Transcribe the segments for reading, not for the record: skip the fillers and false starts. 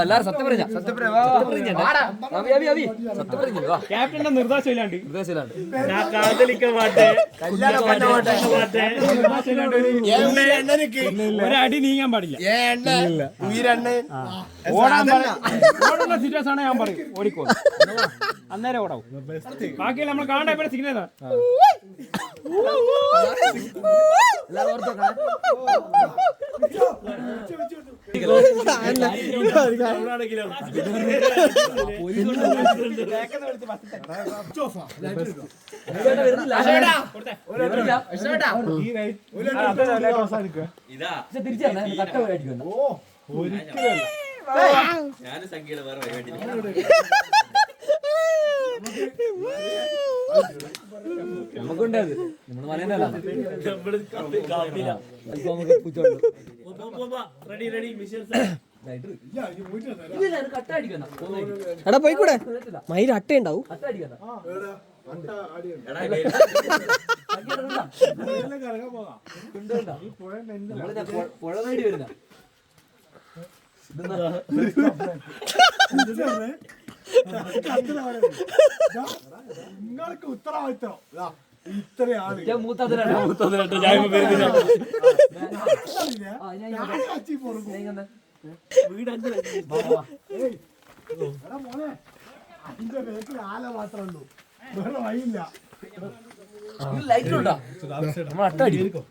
എല്ലാരും സത്യം പറഞ്ഞ ക്യാപ്റ്റന്റെ നിർദ്ദേശമില്ലാണ്ട് ഒരടി നീങ്ങാൻ പാടില്ല. ഓടുന്ന സിറ്റുവേഷൻ ആണ് ഞാൻ പറയും ഓടിക്കോ അന്നേരം ഓടാവും. ബാക്കിയല്ല നമ്മൾ കാണാൻ സിഗ്നൽ നമുക്കുണ്ടത് നമ്മള് മലയല്ല എടാ പോയിക്കൂടെ മയിൽ അട്ട ഉണ്ടാവും. പുഴ നേടി വരുന്ന നിങ്ങൾക്ക് ഉത്തരവാദിത്തം അതിന്റെ വേക്കിൽ ആല മാത്രമേ ഉള്ളൂ, വേറെ വഴിയില്ല. ലൈറ്റുണ്ടോ നമ്മൾ അട്ട അടിക്കും.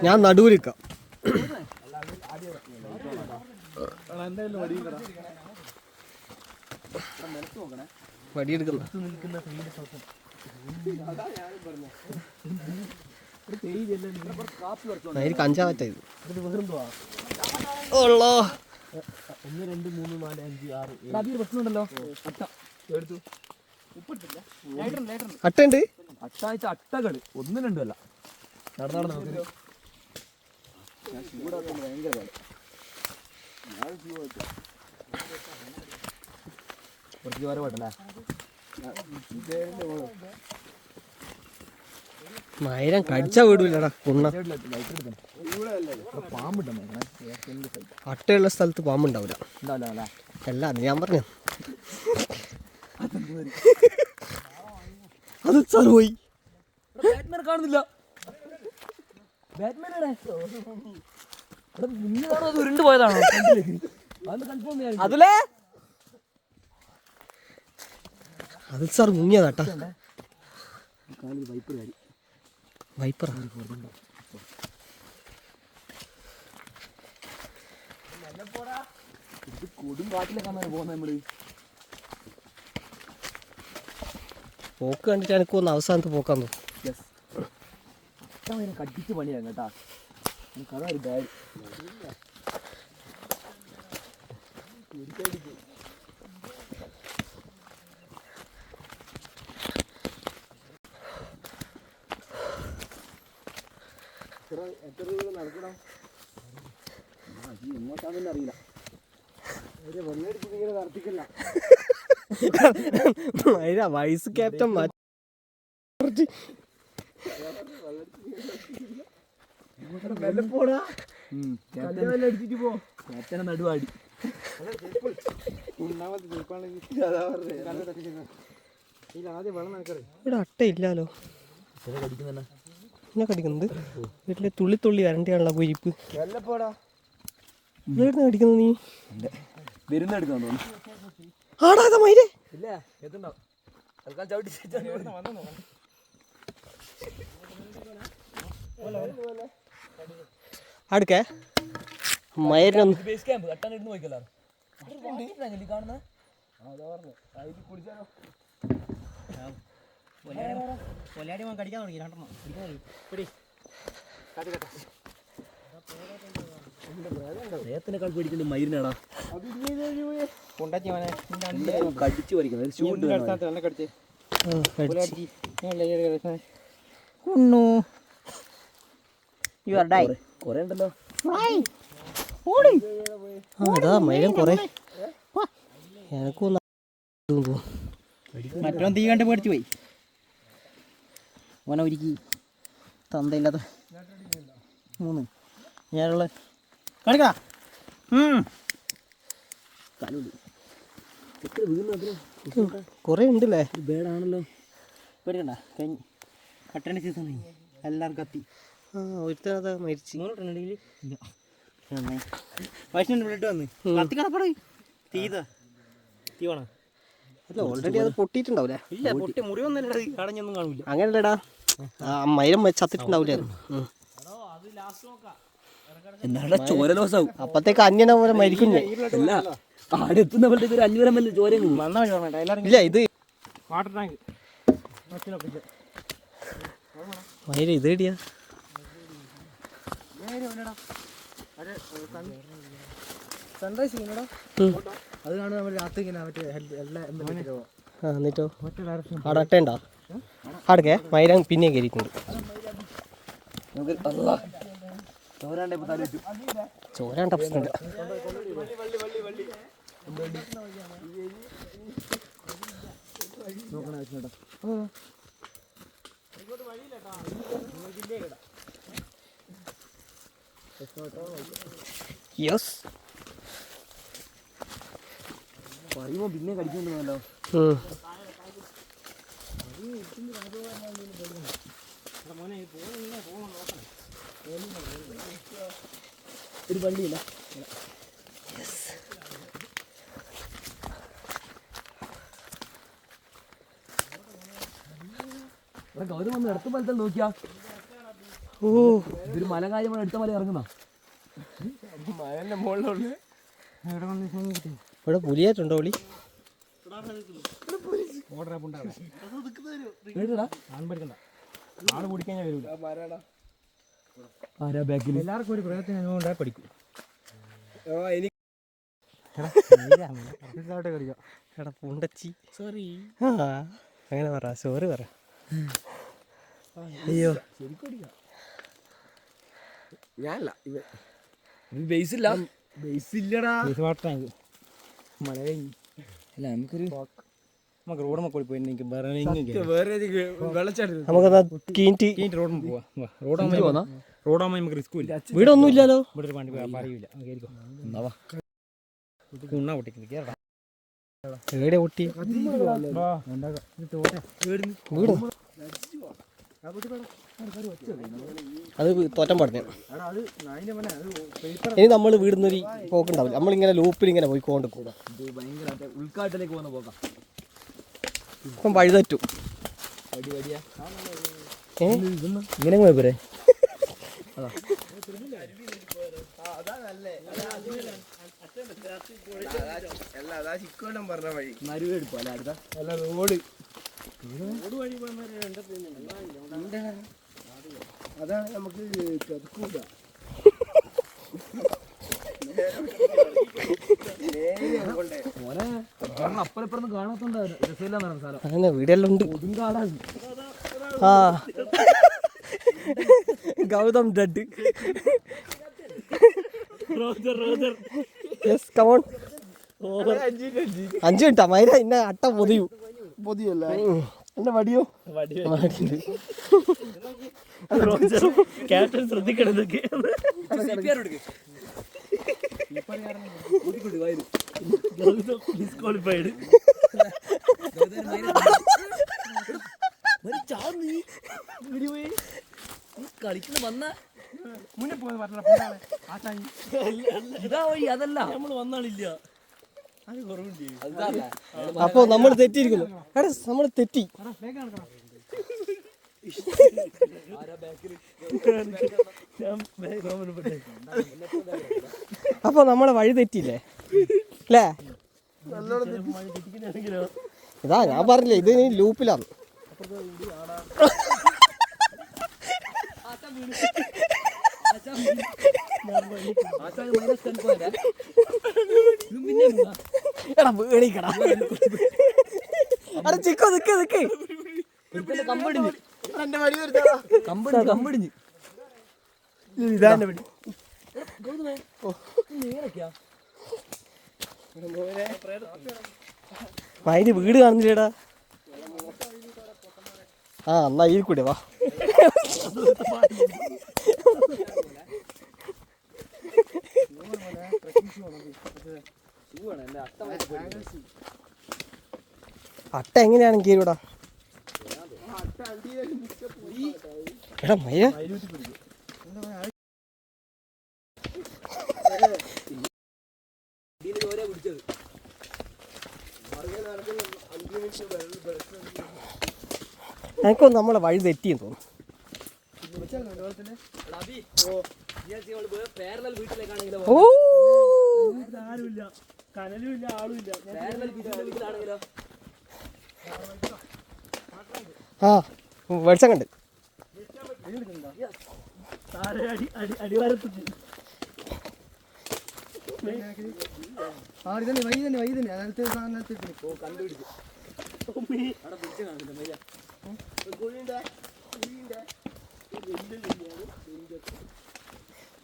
ഞാൻ നടുവിലിക്കാം. വടിയെടുക്കുന്ന കഞ്ചാവറ്റ ഇത്. 1 2 3 4 5 6 പ്രശ്നമുണ്ടല്ലോ. അട്ടുണ്ട്. അട്ടാഴ്ച അട്ടകള് 1 2 അല്ല. നടന്നു ഭയങ്കര കുറച്ച് ചോര പോട്ടല്ലേ. മയിരം കടിച്ച വീടില്ലടാ കുണ്ണ. അട്ടയുള്ള സ്ഥലത്ത് പാമ്പുണ്ടാവില്ല. അല്ല അത് ഞാൻ പറഞ്ഞു. അത് സാർ പോയി. ബാറ്റ്മാൻ കാണുന്നില്ല. ഉരുണ്ട് പോയതാണോ? അതിലേ അത് സാർ മുങ്ങിയതാട്ടാ. വൈപ്പർ കൊടും കാട്ടിലേക്കാണ് പോകുന്നത് നമ്മള്. പോക്ക് കണ്ടിട്ട് എനിക്ക് ഒന്ന് അവസാനത്ത് പോക്കാൻ തോന്നും. കടിച്ച് പണിയാണ് കേട്ടാ. അതൊരു ബാഗ് നടക്കണം. എങ്ങോട്ടാണെന്ന് അറിയില്ല. നടത്തിക്കില്ല. വൈസ് ക്യാപ്റ്റൻ ക്യാപ്റ്റനെ നടുവാടി. ഇവിടെ അട്ട ഇല്ലാലോ. എന്നെ കടിക്കുന്നത് വീട്ടിലെ തുള്ളി തുള്ളി വരണ്ടിയാണല്ലോ പൊരിപ്പ്. എവിടുന്ന് കടിക്കുന്നു നീ? വരുന്നെടുക്കാൻ തോന്നുന്നു. ആടാ മയിലേ ഇല്ല എത്തുണ്ടാവും. അടുക്കേ മയിലിനൊന്ന് നേരത്തിനേക്കാൾ പേടിക്കുന്നത് മയിലിനാടാ. കൊണ്ടാച്ചി മോനെ കടിച്ചു പറിക്കുന്നത് കൊറേ ഉണ്ടല്ലോ. അതാ മയിലും കൊറേ എനക്കൊന്നും മറ്റോ തീ കണ്ട് പേടിച്ചു പോയി. ഓനെ ഒരുക്കി തന്തയില്ലാത്ത 3 ഞാനുള്ള കാണിക്കാ കൊറേ ഉണ്ടല്ലേ. ബേഡാണല്ലോ. പേടിക്കണ്ട കഴിഞ്ഞ് കട്ടൻ്റെ സീസൺ കഴിഞ്ഞ് എല്ലാവരും കത്തി. ഒരുത്തനതാ മരിച്ചു. വൈഷ്ണു ബ്ലഡ് വന്ന് കത്തി കടപ്പട തീതാ തീ വേണം. അല്ല ഓൾറെഡി അത് പൊട്ടിയിട്ടുണ്ടാവൂലേ? ഇല്ല പൊട്ടി മുറിവൊന്നും കടഞ്ഞൊന്നും കാണില്ല. അങ്ങനല്ലേടാ, മയിലും ചത്തിട്ടുണ്ടാവൂലേ? എന്നാടാ ചോര ലോസാവും. അപ്പത്തേക്ക് അന്യനെ പോലെ മരിക്കും ഞാൻ. അല്ല ആടെത്തുന്നപ്പോഴത്തേക്ക് ഒരു 500 ml ചോര വന്നാൽ മതി പറഞ്ഞേട്ടാ എല്ലാവരും. ഇല്ല ഇത് വാട്ടർ ടാങ്ക് മയില് ഇത് ഇടിയാ. സൺറൈസ് ചെയ്യുന്നടാ. അത് കാണുമ്പോൾ നമ്മൾ രാത്രി ഇങ്ങനെ മറ്റേ എന്നിട്ടോ അവിടെ അട്ടയുണ്ടോ? അടക്കേ മയിലാൻ പിന്നെയും കയറിയിട്ടുണ്ട്. ചോരാണ്ട പ്രശ്നമില്ല. യെസ് പറയുമ്പോ പിന്നെ കടിക്കുന്നുണ്ടല്ലോ. ഒരു വണ്ടിയില്ല. ഗൗതം വന്ന് എടുത്ത മലത്തിൽ നോക്കിയാ. ഓ ഇതൊരു മല കാര്യമാണ്. എടുത്ത മല ഇറങ്ങുന്ന മഴന്റെ മുകളിലുള്ള ഇവിടെ പുലിയായിട്ടുണ്ടോ? വിളി ആള് പിടിക്കാൻ വരൂല. ആരാ ബാക്കിൽ? എല്ലാവർക്കും ഒരു പ്രയത്നം അനുഭവം പഠിക്കും. എടാ പൂണ്ടച്ചി സോറി. അങ്ങനെ പറ, സോറി പറ. അയ്യോ ഞാനല്ല ബേസ് ഇല്ല. ബേസ് ഇല്ലടാ. വാട്ടർ ടാങ്ക് മഴ കഴിഞ്ഞ് അല്ല നമുക്കൊരു നമുക്ക് റോഡ് മക്കൾ പോയി വേറെ വെള്ളച്ചാട്ടം നമുക്കെന്നാ കീൻറ്റി റോഡ് പോവാ. റോഡാകുമ്പോൾ നമുക്ക് റിസ്ക്കും ഇല്ല. വീടൊന്നും ഇല്ലല്ലോ. ഇവിടെ ഒരു വണ്ടി പറയൂല. എന്നാവാ ഉണ്ണാ പൊട്ടിക്കുന്നത് കേരള എവിടെ പൊട്ടി വീടോ? അത് തോറ്റം പാടുന്ന. ഇനി നമ്മൾ വീടുന്നൊരു പോക്കുണ്ടാവില്ല. നമ്മളിങ്ങനെ ലൂപ്പിൽ ഇങ്ങനെ പോയിക്കൊണ്ട് കൂടാ. ഭയങ്കര ഉൾക്കാട്ടിലേക്ക് പോകുന്ന പോക്കാം. ഇപ്പം വഴിതെറ്റും. ഇങ്ങനെ പോയ പോരെ. പറഞ്ഞ വഴി നരുവെടുപ്പോ അല്ല അടുത്ത അല്ല റോഡ് അതാണ് നമുക്ക് ചതുക്കൂല. മോനെ അപ്പുറപ്പുറം കാണാത്തോണ്ട് രസമില്ലാന്നാണ് സ്ഥലം. അങ്ങനെ വീടെല്ലാം ഉണ്ട്. ഒതുങ്കാടാണ്. ആ ഗൗതം ഡെഡ്. Yes come on. 5 മിനിറ്റാ മൈര ഇന്നെ അട്ട പൊതിയൂ. പൊതിയല്ല എന്റെ വടിയോ ക്യാപ്റ്റൻ ശ്രദ്ധിക്കണതൊക്കെ. ഡിസ്ക്വാളിഫൈഡ്. കളിക്കുന്ന വന്ന മുന്നേ പോയെന്ന് പറഞ്ഞ ഇതാ വഴി. അതല്ല നമ്മൾ വന്നാളില്ല. അപ്പൊ നമ്മൾ തെറ്റിയിരിക്കുന്നു. എടാ നമ്മൾ തെറ്റി. അപ്പൊ നമ്മളെ വഴി തെറ്റിയില്ലേ അല്ലേ? ഇതാ ഞാൻ പറഞ്ഞില്ലേ ഇത് ലൂപ്പിലാണ്. എടാ പേടിക്കടാ എടാ ചിക്കോ നിക്ക് നിക്ക് കമ്പടിഞ്ഞ് എന്റെ വടി വരുത്താ കമ്പടിഞ്ഞ് ഇതാന്റെ പടി മയില് വീട് കാണുന്നില്ലേടാ ആ എന്നാ ഈ കൂടെ വാ അട്ട എങ്ങനെയാണെങ്കിൽ ഇവിടെ എടാ മയ എനിക്കൊന്ന് നമ്മളെ വഴി തെറ്റിയെന്ന് തോന്നുന്നു. ഓ ആരുമില്ല കനലും ഇല്ല ആളും ഇല്ല ആ വെളിച്ചം കണ്ട് അടിവാരത്ത് തന്നെ വൈ തന്നെ അതിനകത്ത് സാധനത്തിൽ കണ്ടുപിടിച്ചു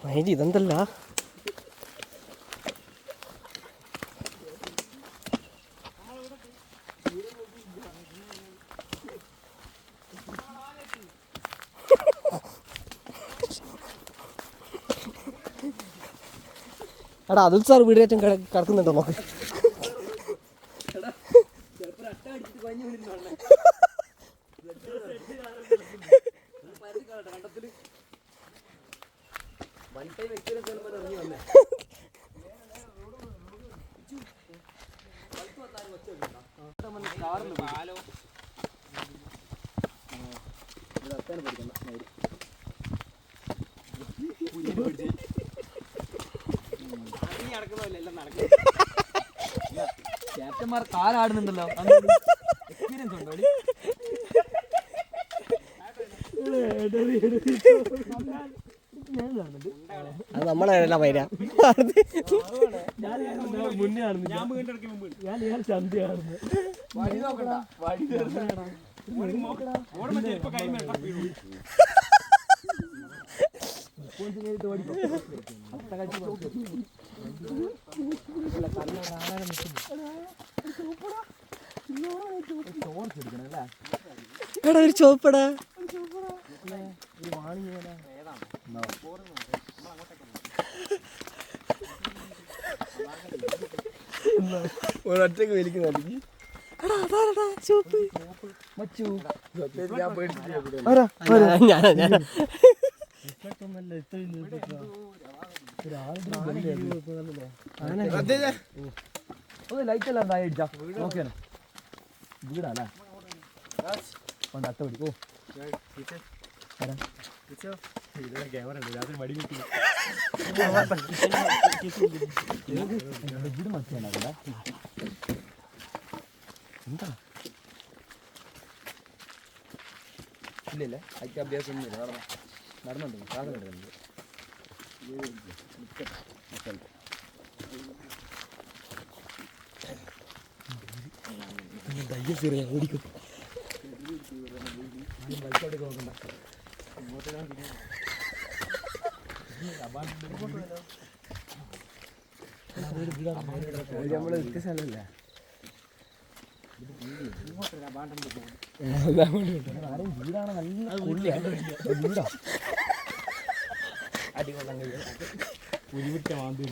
മയില് ഇതെന്തല്ല എടാ അതുൽ സാർ വീടേറ്റം കിടക്കുന്നുണ്ടോ നോക്ക് ക്യാപ്റ്റന്മാർ കാലാടുന്നുണ്ടല്ലോ എക്സ്പീരിയൻസ് ഉണ്ടോ അത് നമ്മളെ വൈര മുന്നേ ഞാൻ ചന്തി കാണുന്നത് എടാ ഒരു ചോപ്പടാ ഒരൊറ്റക്ക് വലിക്കുന്നല്ലെങ്കിൽ ഞാനാ ഒന്ന് ലൈറ്റ് എല്ലാം ഉണ്ടായി അടിച്ചാ നോക്കിയാണ് വീടാല്ലേ കൊണ്ട് അത്ത പിടി ഓ ക്യാമറ ഉണ്ട് രാത്രി മടി കിട്ടി വീട് മത്തിയാണല്ലേ എന്താ ഇല്ലല്ലേ അതിക്ക് അഭ്യാസം ഒന്നുമില്ല നടന്നുണ്ട് സാധനം എടുക്കുന്നുണ്ട് ഓടിക്കും നമ്മള് വ്യത്യസ്തമല്ലേ വീടാണ് നല്ല വീടാ അടികൊള്ളാൻ ഉരുവിട്ട മാന്തി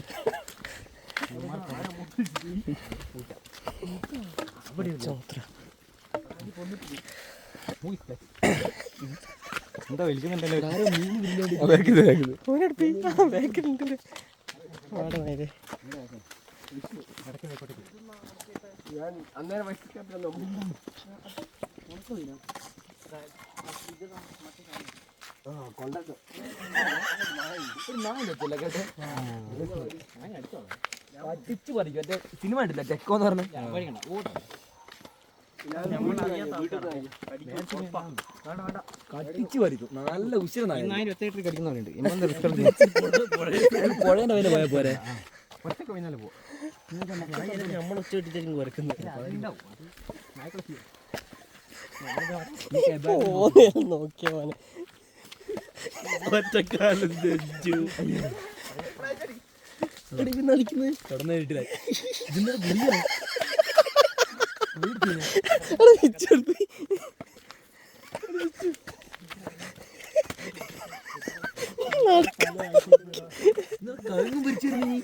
എന്താ വലിക്കുന്നുണ്ടല്ലോ ഞാൻ അന്നേരം കൊണ്ടൊക്കെ പറ്റിച്ചു പറിക്കും മറ്റേ സിനിമ ഉണ്ടല്ലേ ടെക്കോ എന്ന് പറഞ്ഞ കട്ടിച്ച് വരിക്കും നല്ല ഉശിര നായ കടിക്കുന്നുണ്ട് പുഴേന്റെ വയലെ പോയാൽ പോരെ ഒറ്റക്ക് പിന്നാലെ പോകും നമ്മൾ ഒച്ചയിട്ടിട്ടായിരിക്കും കുരക്കുന്നത് നോക്കിയ പോലെ ഒറ്റക്കാലം തെച്ചു അടിക്കുന്നത് കടന്നു വീട്ടിലായി ഇതിന്റെ ഗുളിയാണ് കഴുകും പിരിച്ചിരുന്നു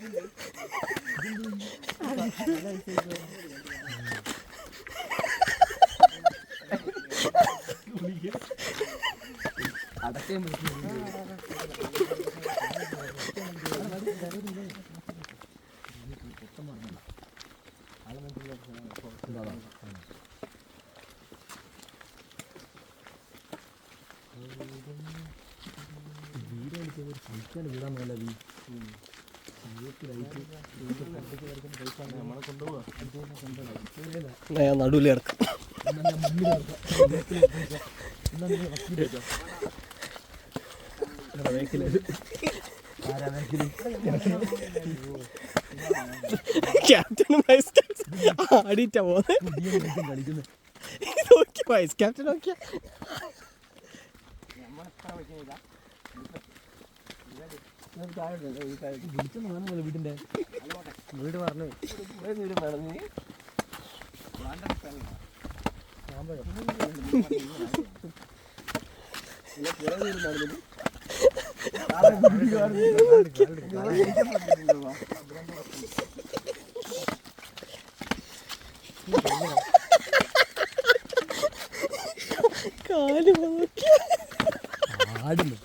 അടക്കയും വീടാൻ പോലെ നടുവിൽ കിടക്കും ക്യാപ്റ്റനും വൈസ് ക്യാപ്റ്റൻ ആടിയിട്ടാ പോകുന്നത് നോക്കി വൈസ് ക്യാപ്റ്റൻ നോക്കിയാ വീടിന്റെ വീട് പറഞ്ഞു കാല് നോക്കി ആടുന്നു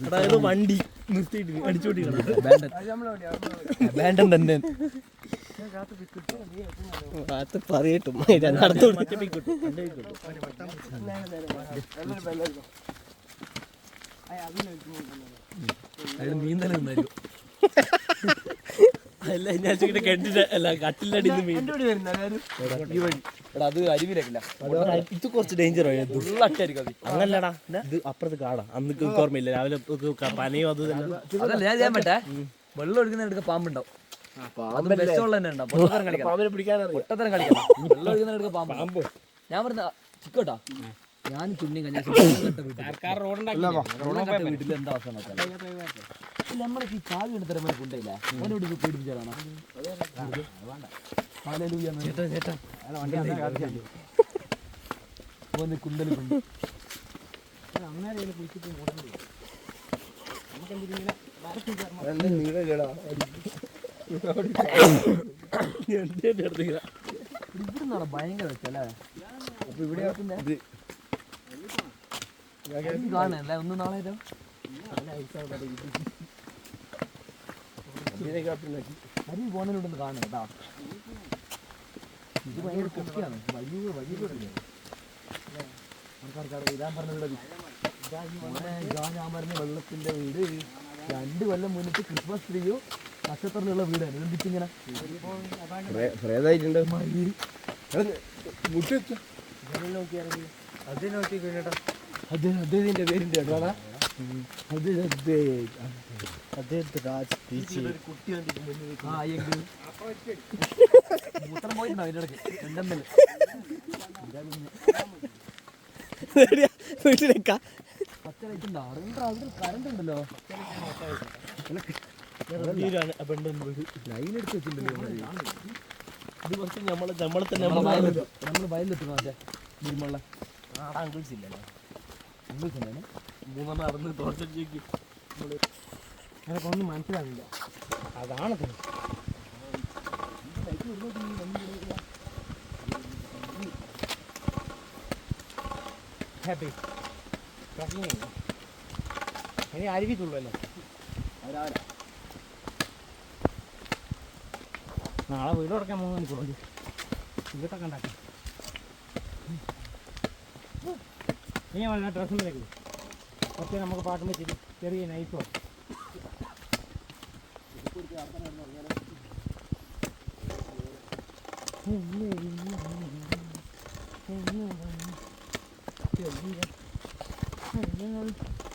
അതായത് വണ്ടി നിർത്തിയിട്ട് അടിച്ചോട്ടി തന്നെ അത് പറയട്ടും രണ്ടാടത്തോട് നീന്തൽ നിന്നായിരിക്കും അല്ല ഞാൻ കെട്ടിട്ട് അല്ല കട്ടിലടി അത് അരുവിലേക്കില്ല ഇത് കുറച്ച് ഡേഞ്ചർ ഫുള്ളട്ടായിരിക്കും അങ്ങനല്ലടാ ഇത് അപ്പുറത്ത് കാടാ അന്ന് ഓർമ്മയില്ല രാവിലെ പനയോ അത് അതല്ല ഞാൻ ചെയ്യാൻ പറ്റേ വെള്ളം ഒഴുകുന്നതിനടുക്ക പാമ്പുണ്ടാവും അത് ബെസ്റ്റുള്ള തന്നെ ഉണ്ടാവും പൊട്ടത്തരം കളിക്കാം വെള്ളം ഒഴുകുന്നതിനടുക്ക പാമ്പ് ഞാൻ പറഞ്ഞ ചിക്കോട്ടാ ഞാൻ ചുണ്ണി വീട്ടിൽ എന്താ അവസ്ഥ നമ്മളെ ഈ ചാവി എടുത്തരം കൊണ്ടേയില്ല അവനോട് പേടിപ്പിച്ചാലാണ് കുന്തല് കൊണ്ട് ഇവിടുന്നാണ് ഭയങ്കര വെച്ചല്ലേ അപ്പൊ ഇവിടെ കാണല്ലേ ഒന്ന് നാളെ അരി പോന്നതിലൂടെ കാണും കേട്ടാ ഇത് ഭയങ്കര കുട്ടിയാണ് ആൾക്കാർക്കാട് ഇതാൻ പറഞ്ഞത് ഞാൻ പറഞ്ഞ വെള്ളത്തിന്റെ വീട് 2 കൊല്ലം മുന്നിട്ട് ക്രിസ്മസ് ട്രീയോ നക്ഷത്രത്തിലുള്ള വീടാണ് എന്തിച്ചിങ്ങനെ അദ്ദേഹത്തിന്റെ പേരിന്റെ കേട്ടോടാ മൂത്രം പോയിട്ടുണ്ടോ അതിന്റെ ഇടയ്ക്ക് രണ്ടെണ്ണല് പച്ച ലൈറ്റ് ഉണ്ടോ അവിടെ കറണ്ട് ഉണ്ടല്ലോ ലൈൻ എടുത്ത് വെച്ചിട്ടുണ്ടല്ലോ ഇത് കുറച്ച് നമ്മളെ തന്നെ നമ്മൾ വയലിലെത്തുന്നു അതെ നിർമ്മള്ള അങ്കിൾസ് ഇല്ലല്ലോ ഇംഗ്ലീഷ് 3 നടന്ന് തോർച്ചടിച്ചേക്ക് അതൊക്കെ ഒന്നും മനസ്സിലാവില്ല അതാണ് ഹാപ്പി ഇനി അരുവിത്തുള്ളല്ലോ നാളെ വീട് തുറക്കാൻ 3 മണിക്കൂറുണ്ട് വീട്ടൊക്കെ ഉണ്ടാക്കി നീ വന്ന ഡ്രസ്സിലേക്ക് കുറച്ച് നമുക്ക് പാട്ടും വെച്ചിട്ട് ചെറിയ നൈസോ Hãy subscribe cho kênh Ghiền Mì Gõ để không bỏ lỡ những video hấp dẫn.